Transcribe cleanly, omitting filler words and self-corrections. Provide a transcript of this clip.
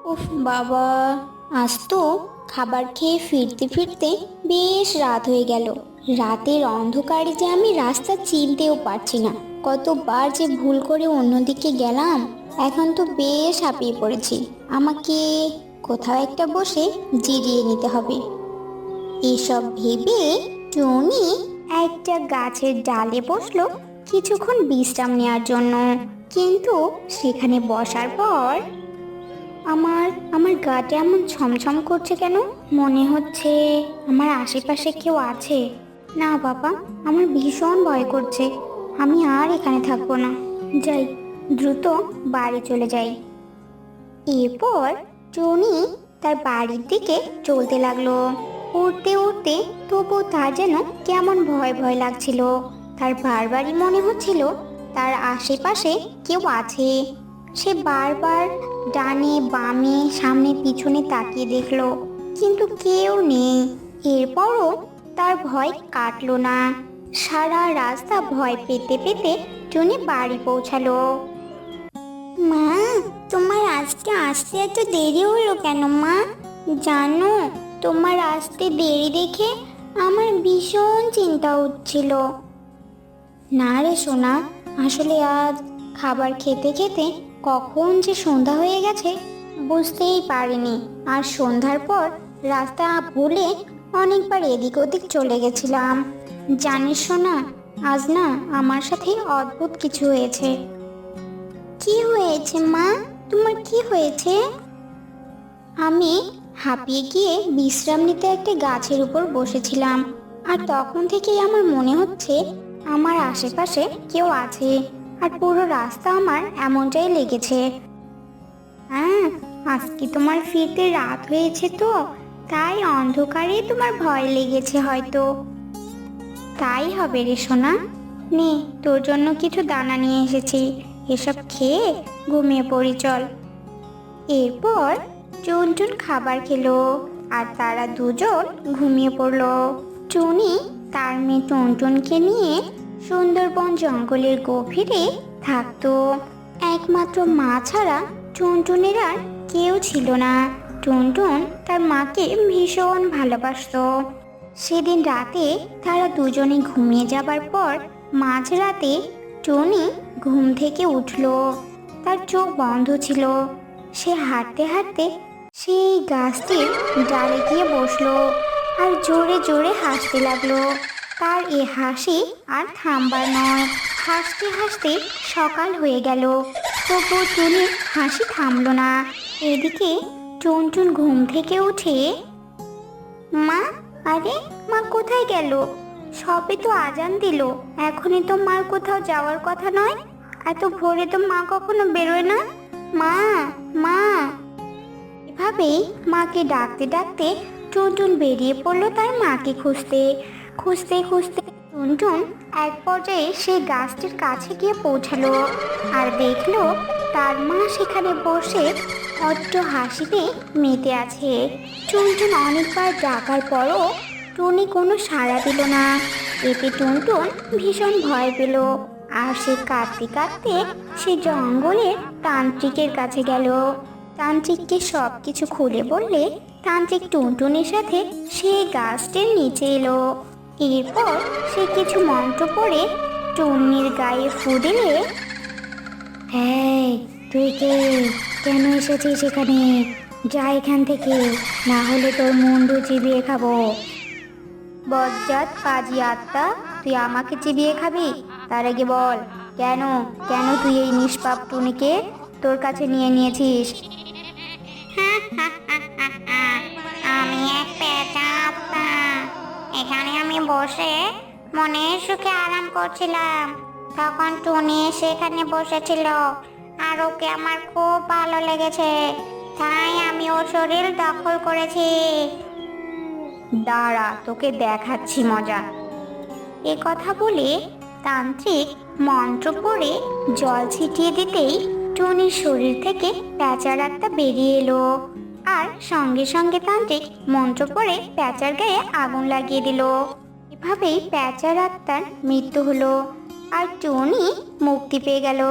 উফ বাবা, আজ তো খাবার খেয়ে ফিরতে ফিরতে বেশ রাত হয়ে গেল। রাতের অন্ধকারে যে আমি রাস্তা চিনতেও পারছি না। কতবার যে ভুল করে অন্যদিকে গেলাম। এখন তো বেশ হাঁপিয়ে পড়েছি। আমাকে কোথাও একটা বসে জিরিয়ে নিতে হবে। এসব ভেবে টনি একটা গাছের ডালে বসলো কিছুক্ষণ বিশ্রাম নেওয়ার জন্য। কিন্তু সেখানে বসার পর আমার আমার গাটা এমন ছমছম করছে কেন? মনে হচ্ছে আমার আশেপাশে কেউ আছে। না বাবা, আমার ভীষণ ভয় করছে। আমি আর এখানে থাকবো না। যাই, দ্রুত বাড়ি চলে যাই। এরপর টনি তার বাড়ির দিকে চলতে লাগলো। উঠতে উঠতে তবু তার যেন কেমন ভয় ভয় লাগছিল। তার বারবারই মনে হচ্ছিল তার আশেপাশে কেউ আছে। সে বারবার ডানে বামে সামনে পিছনে তাকিয়ে দেখলো, কিন্তু কেউ নেই। এরপরও তার ভয় কাটলো না। সারা রাস্তা ভয় পেতে পেতে টনি বাড়ি পৌঁছালো। মা, তোমার আজকে আসতে এত দেরি হলো কেন মা? জানো, তোমার আসতে দেরি দেখে আমার ভীষণ চিন্তা হচ্ছিল। না রে সোনা, আসলে আজ খাবার খেতে খেতে কখন যে সন্ধ্যা হয়ে গেছে বুঝতেই পারিনি। আর সন্ধ্যার পর রাস্তা ভুলে অনেকবার এদিক ওদিক চলে গেছিলাম। জানিস সোনা, আজ না আমার সাথে অদ্ভুত কিছু হয়েছে। কি হয়েছে মা? তোমার কি হয়েছে? আমি হাঁপিয়ে গিয়ে বিশ্রাম নিতে একটা গাছের উপর বসেছিলাম। আর তখন থেকেই আমার মনে হচ্ছে আমার আশেপাশে কেউ আছে। আর পুরো রাস্তা আমার এমনটাই লেগেছে। হ্যাঁ, আজকে তোমার ফিরতে রাত হয়েছে তো, তাই অন্ধকারে তোমার ভয় লেগেছে হয়তো। তাই হবে রে সোনা। নে, তোর জন্য কিছু দানা নিয়ে এসেছি। এসব খেয়ে ঘুমিয়ে পড়ি চল। এরপর টুনটুন খাবার খেলো আর তারা দুজন ঘুমিয়ে পড়লো। টুনি তার মেয়ে টুনটুনকে নিয়ে সুন্দরবন জঙ্গলের গভীরে থাকতো। একমাত্র মা ছাড়া টুনটুনের আর কেউ ছিল না। টুনটুন তার মাকে ভীষণ ভালোবাসতো। সেদিন রাতে তারা দুজনে ঘুমিয়ে যাবার পর মাঝরাতে টুনি ঘুম থেকে উঠলো। তার চোখ বন্ধ ছিল। সে হাঁটতে হাঁটতে সেই গাছটির ডালে গিয়ে বসলো আর জোরে জোরে হাসতে লাগলো। তার এ হাসি আর থামবার নয়। হাসতে হাসতে সকাল হয়ে গেল, তবু টুনির হাসি থামলো না। এদিকে টুনটুন ঘুম থেকে উঠে, মা, আরে মা কোথায় গেল? সবে তো আজান দিল, এখনই তো মার কোথাও যাওয়ার কথা নয়। এত ভোরে তো মা কখনো বেরোয় না। মা, মা। এভাবেই মাকে ডাকতে ডাকতে টুনটুন বেরিয়ে পড়লো তার মাকে খুঁজতে। খুঁজতে খুঁজতে টুনটুন এক পর্যায়ে সেই গাছটির কাছে গিয়ে পৌঁছালো আর দেখলো তার মা সেখানে বসে অট্ট হাসিতে মেতে আছে। টুনটুন অনেকবার ডাকার পরও টুনি কোনো সাড়া দিল না। এতে টুনটুন ভীষণ ভয় পেল আর সে কাঁদতে কাঁদতে সে জঙ্গলের তান্ত্রিকের কাছে গেল। তান্ত্রিককে সব কিছু খুলে বললে তান্ত্রিক টুনটুনের সাথে সেই গাছটির নিচে এলো। এরপর সে কিছু মন্ত্র পড়ে টুনির গায়ে ফু দিলে, হ্যাঁ, তুই কে? কেন এসেছিস এখানে? যা এখান থেকে, না হলে তোর মুন্ডু চিবিয়ে খাবো। বজ্জাত পাজি আত্মা, তুই আমাকে চিবিয়ে খাবি? তার আগে বল, কেন কেন তুই এই নিষ্পাপ টুনিকে তোর কাছে নিয়ে নিয়েছিস? আমি এক পেঁচা আত্মা। এখানে আমি বসে মনের সুখে আরাম করছিলাম। তখন টুনি সেখানে বসেছিল আর ওকে আমার খুব ভালো লেগেছে, তাই আমি ওর শরীর দখল করেছি। দাঁড়া, তোকে দেখাচ্ছি মজা। এ কথা বলে তান্ত্রিক মন্ত্র পড়ে জল ছিটিয়ে দিতেই টুনির শরীর থেকে প্যাঁচার আত্মা বেরিয়ে এলো। আর সঙ্গে সঙ্গে তান্ত্রিক মন্ত্র পড়ে প্যাঁচার গায়ে আগুন লাগিয়ে দিল। এভাবেই প্যাঁচার আত্মার মৃত্যু হলো আর টুনি মুক্তি পেয়ে গেল।